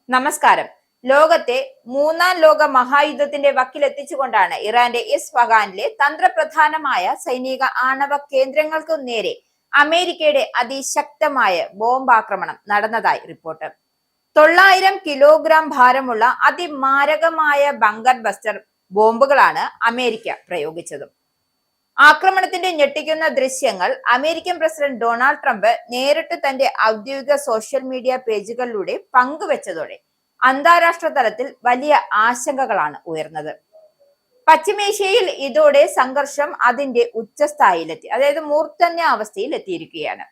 നമസ്കാരം. ലോകത്തെ മൂന്നാം ലോക മഹായുദ്ധത്തിന്റെ വക്കിലെത്തിച്ചുകൊണ്ടാണ് ഇറാന്റെ ഇസ്ഫഹാനിലെ തന്ത്രപ്രധാനമായ സൈനിക ആണവ കേന്ദ്രങ്ങൾക്കു നേരെ അമേരിക്കയുടെ അതിശക്തമായ ബോംബാക്രമണം നടന്നതായി റിപ്പോർട്ട്. 900 കിലോഗ്രാം ഭാരമുള്ള അതിമാരകമായ ബങ്കർ ബസ്റ്റർ ബോംബുകളാണ് അമേരിക്ക പ്രയോഗിച്ചത്. ആക്രമണത്തിന്റെ ഞെട്ടിക്കുന്ന ദൃശ്യങ്ങൾ അമേരിക്കൻ പ്രസിഡന്റ് ഡൊണാൾഡ് ട്രംപ് നേരിട്ട് തന്റെ ഔദ്യോഗിക സോഷ്യൽ മീഡിയ പേജുകളിലൂടെ പങ്കുവച്ചതോടെ അന്താരാഷ്ട്ര തലത്തിൽ വലിയ ആശങ്കകളാണ് ഉയർന്നത്. പശ്ചിമേഷ്യയിൽ ഇതോടെ സംഘർഷം അതിന്റെ ഉച്ചസ്ഥായിലെത്തി, അതായത് മൂർധന്യ അവസ്ഥയിൽ എത്തിയിരിക്കുകയാണ്.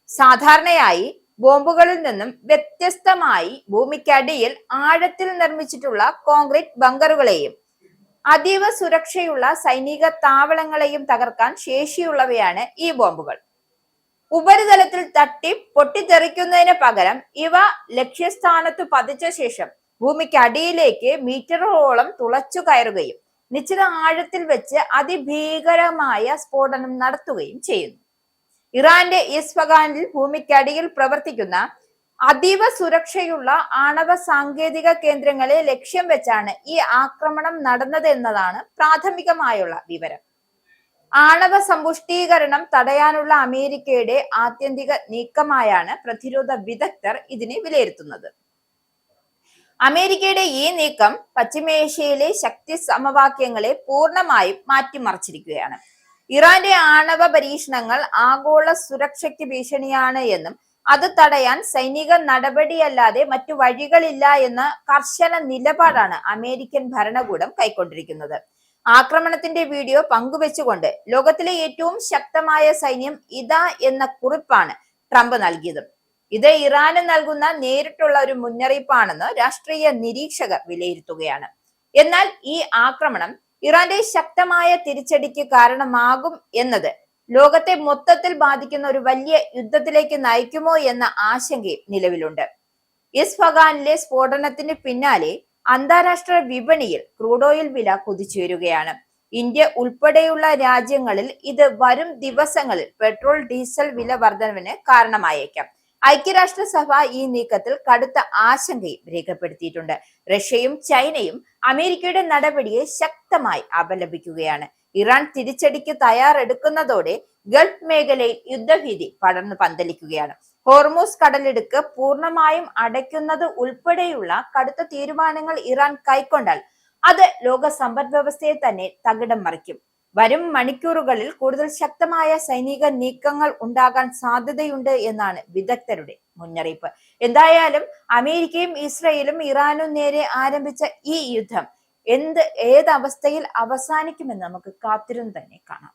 സാധാരണയായി ബോംബുകളിൽ നിന്നും വ്യത്യസ്തമായി ഭൂമിക്കടിയിൽ ആഴത്തിൽ നിർമ്മിച്ചിട്ടുള്ള കോൺക്രീറ്റ് ബങ്കറുകളെയും അതീവ സുരക്ഷയുള്ള സൈനിക താവളങ്ങളെയും തകർക്കാൻ ശേഷിയുള്ളവയാണ് ഈ ബോംബുകൾ. ഉപരിതലത്തിൽ തട്ടി പൊട്ടിത്തെറിക്കുന്നതിന് പകരം ഇവ ലക്ഷ്യസ്ഥാനത്ത് പതിച്ച ശേഷം ഭൂമിക്കടിയിലേക്ക് മീറ്ററുകളോളം തുളച്ചു കയറുകയും നിശ്ചിത ആഴത്തിൽ വെച്ച് അതിഭീകരമായ സ്ഫോടനം നടത്തുകയും ചെയ്യുന്നു. ഇറാന്റെ ഇസ്ഫഹാനിൽ ഭൂമിക്കടിയിൽ പ്രവർത്തിക്കുന്ന അതീവ സുരക്ഷയുള്ള ആണവ സാങ്കേതിക കേന്ദ്രങ്ങളെ ലക്ഷ്യം വെച്ചാണ് ഈ ആക്രമണം നടന്നത് എന്നതാണ് പ്രാഥമികമായുള്ള വിവരം. ആണവ സമ്പുഷ്ടീകരണം തടയാനുള്ള അമേരിക്കയുടെ ആത്യന്തിക നീക്കമായാണ് പ്രതിരോധ വിദഗ്ധർ ഇതിനെ വിലയിരുത്തുന്നത്. അമേരിക്കയുടെ ഈ നീക്കം പശ്ചിമേഷ്യയിലെ ശക്തി സമവാക്യങ്ങളെ പൂർണ്ണമായും മാറ്റിമറിച്ചിരിക്കുകയാണ്. ഇറാന്റെ ആണവ പരീക്ഷണങ്ങൾ ആഗോള സുരക്ഷയ്ക്ക് ഭീഷണിയാണ് എന്നും അത് തടയാൻ സൈനിക നടപടിയല്ലാതെ മറ്റു വഴികളില്ല എന്ന കർശന നിലപാടാണ് അമേരിക്കൻ ഭരണകൂടം കൈക്കൊണ്ടിരിക്കുന്നത്. ആക്രമണത്തിന്റെ വീഡിയോ പങ്കുവെച്ചുകൊണ്ട് ലോകത്തിലെ ഏറ്റവും ശക്തമായ സൈന്യം ഇതാ എന്ന കുറിപ്പാണ് ട്രംപ് നൽകിയത്. ഇത് ഇറാന് നൽകുന്ന നേരിട്ടുള്ള ഒരു മുന്നറിയിപ്പാണെന്ന് രാഷ്ട്രീയ നിരീക്ഷകർ വിലയിരുത്തുകയാണ്. എന്നാൽ ഈ ആക്രമണം ഇറാന്റെ ശക്തമായ തിരിച്ചടിക്ക് കാരണമാകും എന്നത് ലോകത്തെ മൊത്തത്തിൽ ബാധിക്കുന്ന ഒരു വലിയ യുദ്ധത്തിലേക്ക് നയിക്കുമോ എന്ന ആശങ്കയും നിലവിലുണ്ട്. ഇസ്ഫഹാനിലെ സ്ഫോടനത്തിന് പിന്നാലെ അന്താരാഷ്ട്ര വിപണിയിൽ ക്രൂഡ് ഓയിൽ വില കുതിച്ചുയരുകയാണ്. ഇന്ത്യ ഉൾപ്പെടെയുള്ള രാജ്യങ്ങളിൽ ഇത് വരും ദിവസങ്ങളിൽ പെട്രോൾ ഡീസൽ വില വർധനവിന് കാരണമായേക്കാം. ഐക്യരാഷ്ട്രസഭ ഈ നീക്കത്തിൽ കടുത്ത ആശങ്കയും രേഖപ്പെടുത്തിയിട്ടുണ്ട്. റഷ്യയും ചൈനയും അമേരിക്കയുടെ നടപടിയെ ശക്തമായി അപലപിക്കുകയാണ്. ഇറാൻ തിരിച്ചടിക്ക് തയ്യാറെടുക്കുന്നതോടെ ഗൾഫ് മേഖലയിൽ യുദ്ധഭീതി പടർന്നു പന്തലിക്കുകയാണ്. ഹോർമൂസ് കടലിടുക്ക് പൂർണ്ണമായും അടയ്ക്കുന്നത് ഉൾപ്പെടെയുള്ള കടുത്ത തീരുമാനങ്ങൾ ഇറാൻ കൈക്കൊണ്ടാൽ അത് ലോക സമ്പദ് വ്യവസ്ഥയെ തന്നെ തകിടം മറിക്കും. വരും മണിക്കൂറുകളിൽ കൂടുതൽ ശക്തമായ സൈനിക നീക്കങ്ങൾ ഉണ്ടാകാൻ സാധ്യതയുണ്ട് എന്നാണ് വിദഗ്ധരുടെ മുന്നറിയിപ്പ്. എന്തായാലും അമേരിക്കയും ഇസ്രയേലും ഇറാനും നേരെ ആരംഭിച്ച ഈ യുദ്ധം ഏത് അവസ്ഥയിൽ അവസാനിക്കുമെന്ന് നമുക്ക് കാത്തിരുന്ന് തന്നെ കാണാം.